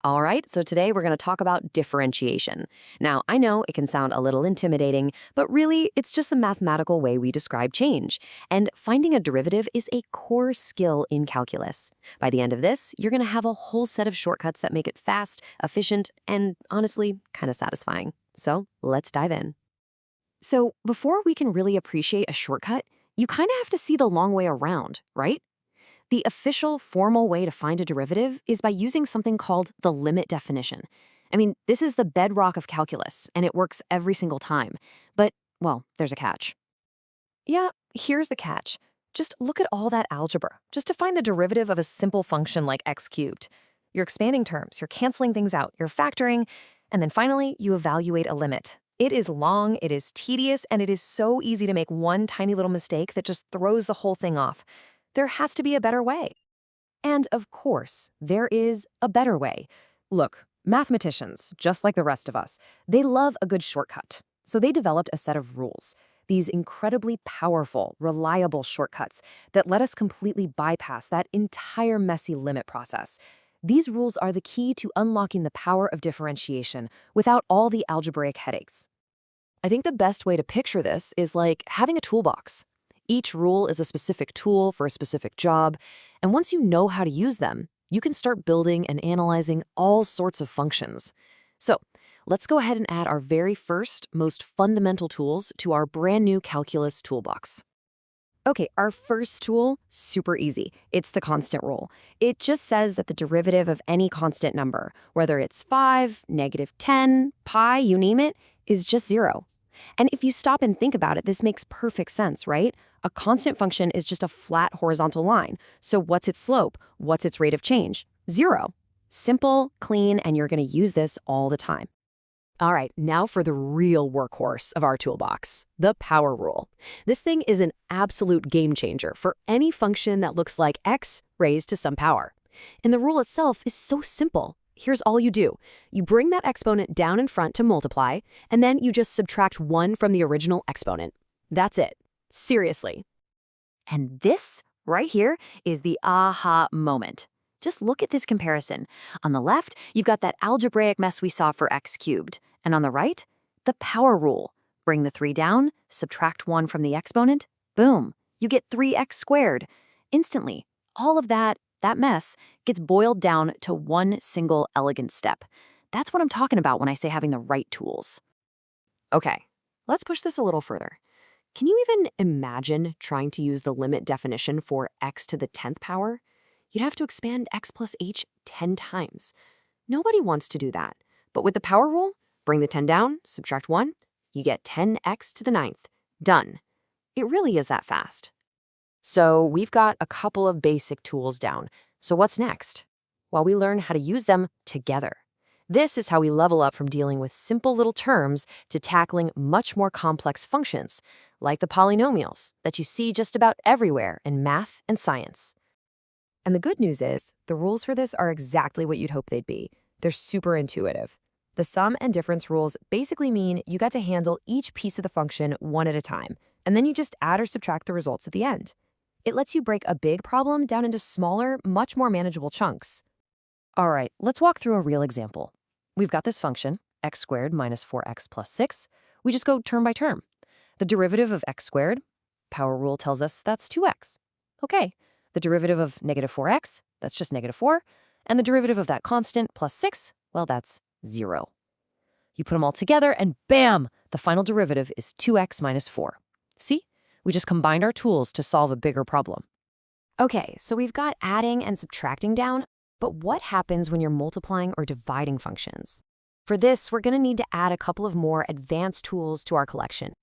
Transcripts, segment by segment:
All right, so today we're going to talk about differentiation. Now, I know it can sound a little intimidating, but really, it's just the mathematical way we describe change. And finding a derivative is a core skill in calculus. By the end of this, you're going to have a whole set of shortcuts that make it fast, efficient, and honestly, kind of satisfying. So let's dive in. So, before we can really appreciate a shortcut, you kind of have to see the long way around, right? The official, formal way to find a derivative is by using something called the limit definition. I mean, this is the bedrock of calculus, and it works every single time. But, well, there's a catch. Yeah, here's the catch. Just look at all that algebra, just to find the derivative of a simple function like x cubed. You're expanding terms, you're canceling things out, you're factoring, and then finally, you evaluate a limit. It is long, it is tedious, and it is so easy to make one tiny little mistake that just throws the whole thing off. There has to be a better way. And of course, there is a better way. Look, mathematicians, just like the rest of us, they love a good shortcut. So they developed a set of rules, these incredibly powerful, reliable shortcuts that let us completely bypass that entire messy limit process. These rules are the key to unlocking the power of differentiation without all the algebraic headaches. I think the best way to picture this is like having a toolbox. Each rule is a specific tool for a specific job, and once you know how to use them, you can start building and analyzing all sorts of functions. So, let's go ahead and add our very first, most fundamental tools to our brand new calculus toolbox. Okay, our first tool, super easy. It's the constant rule. It just says that the derivative of any constant number, whether it's 5, -10, pi, you name it, is just 0. And if you stop and think about it, this makes perfect sense, right? A constant function is just a flat horizontal line. So what's its slope? What's its rate of change? 0. Simple, clean, and you're going to use this all the time. All right, now for the real workhorse of our toolbox, the power rule. This thing is an absolute game changer for any function that looks like x raised to some power. And the rule itself is so simple. Here's all you do. You bring that exponent down in front to multiply, and then you just subtract 1 from the original exponent. That's it. Seriously. And this right here is the aha moment. Just look at this comparison. On the left, you've got that algebraic mess we saw for x cubed. And on the right, the power rule. Bring the 3 down, subtract 1 from the exponent, boom, you get 3x squared. Instantly, all of that mess gets boiled down to one single elegant step. That's what I'm talking about when I say having the right tools. Okay, let's push this a little further. Can you even imagine trying to use the limit definition for x to the 10th power? You'd have to expand x plus h 10 times. Nobody wants to do that. But with the power rule, bring the 10 down, subtract 1, you get 10x to the 9th. Done. It really is that fast. So we've got a couple of basic tools down. So what's next? Well, we learn how to use them together. This is how we level up from dealing with simple little terms to tackling much more complex functions, like the polynomials that you see just about everywhere in math and science. And the good news is, the rules for this are exactly what you'd hope they'd be. They're super intuitive. The sum and difference rules basically mean you got to handle each piece of the function one at a time, and then you just add or subtract the results at the end. It lets you break a big problem down into smaller, much more manageable chunks. All right, let's walk through a real example. We've got this function, x squared minus 4x plus 6. We just go term by term. The derivative of x squared, power rule tells us that's 2x. Okay, the derivative of negative 4x, that's just negative 4. And the derivative of that constant plus 6, well, that's 0. You put them all together and bam, the final derivative is 2x minus 4. See? We just combined our tools to solve a bigger problem. Okay, so we've got adding and subtracting down, but what happens when you're multiplying or dividing functions? For this, we're going to need to add a couple of more advanced tools to our collection.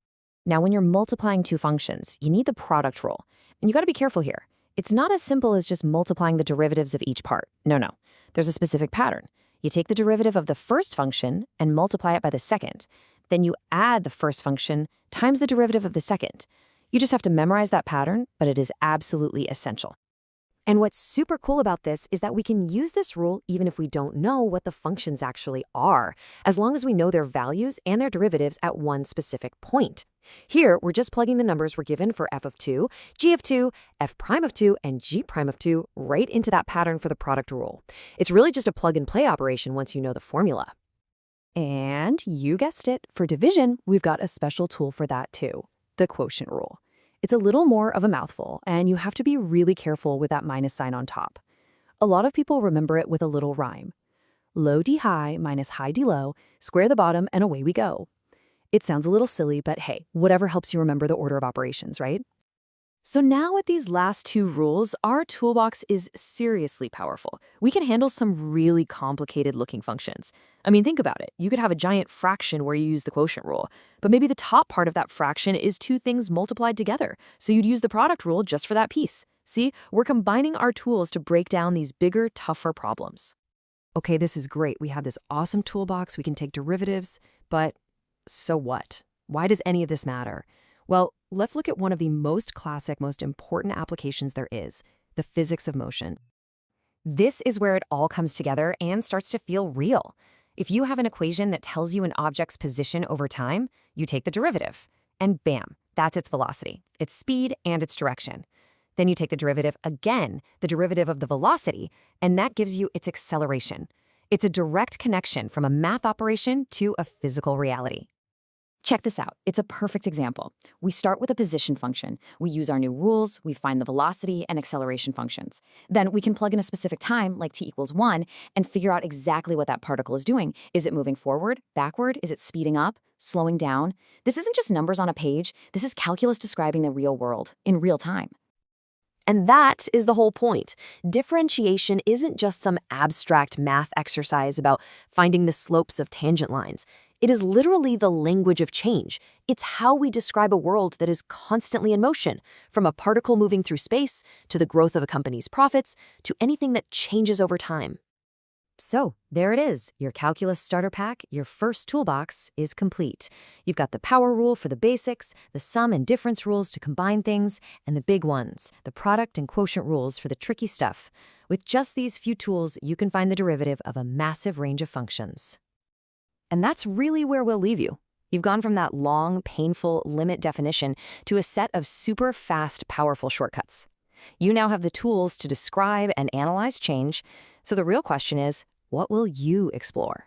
Now, when you're multiplying two functions, you need the product rule. And you got to be careful here. It's not as simple as just multiplying the derivatives of each part. No. There's a specific pattern. You take the derivative of the first function and multiply it by the second. Then you add the first function times the derivative of the second. You just have to memorize that pattern, but it is absolutely essential. And what's super cool about this is that we can use this rule even if we don't know what the functions actually are, as long as we know their values and their derivatives at one specific point. Here, we're just plugging the numbers we're given for f of 2, g of 2, f prime of 2, and g prime of 2 right into that pattern for the product rule. It's really just a plug-and-play operation once you know the formula. And you guessed it, for division, we've got a special tool for that too, the quotient rule. It's a little more of a mouthful, and you have to be really careful with that minus sign on top. A lot of people remember it with a little rhyme. Low d high minus high d low, square the bottom, and away we go. It sounds a little silly, but hey, whatever helps you remember the order of operations, right? So now with these last two rules, our toolbox is seriously powerful. We can handle some really complicated looking functions. I mean, think about it. You could have a giant fraction where you use the quotient rule, but maybe the top part of that fraction is two things multiplied together, so you'd use the product rule just for that piece. See, we're combining our tools to break down these bigger, tougher problems. Okay, this is great. We have this awesome toolbox. We can take derivatives, but so what? Why does any of this matter? Well, let's look at one of the most classic, most important applications there is, the physics of motion. This is where it all comes together and starts to feel real. If you have an equation that tells you an object's position over time, you take the derivative, and bam, that's its velocity, its speed, and its direction. Then you take the derivative again, the derivative of the velocity, and that gives you its acceleration. It's a direct connection from a math operation to a physical reality. Check this out. It's a perfect example. We start with a position function. We use our new rules. We find the velocity and acceleration functions. Then we can plug in a specific time, like t equals 1, and figure out exactly what that particle is doing. Is it moving forward, backward? Is it speeding up, slowing down? This isn't just numbers on a page. This is calculus describing the real world in real time. And that is the whole point. Differentiation isn't just some abstract math exercise about finding the slopes of tangent lines. It is literally the language of change. It's how we describe a world that is constantly in motion, from a particle moving through space, to the growth of a company's profits, to anything that changes over time. So, there it is. Your calculus starter pack, your first toolbox, is complete. You've got the power rule for the basics, the sum and difference rules to combine things, and the big ones, the product and quotient rules for the tricky stuff. With just these few tools, you can find the derivative of a massive range of functions. And that's really where we'll leave you. You've gone from that long, painful limit definition to a set of super fast, powerful shortcuts. You now have the tools to describe and analyze change, so the real question is, what will you explore?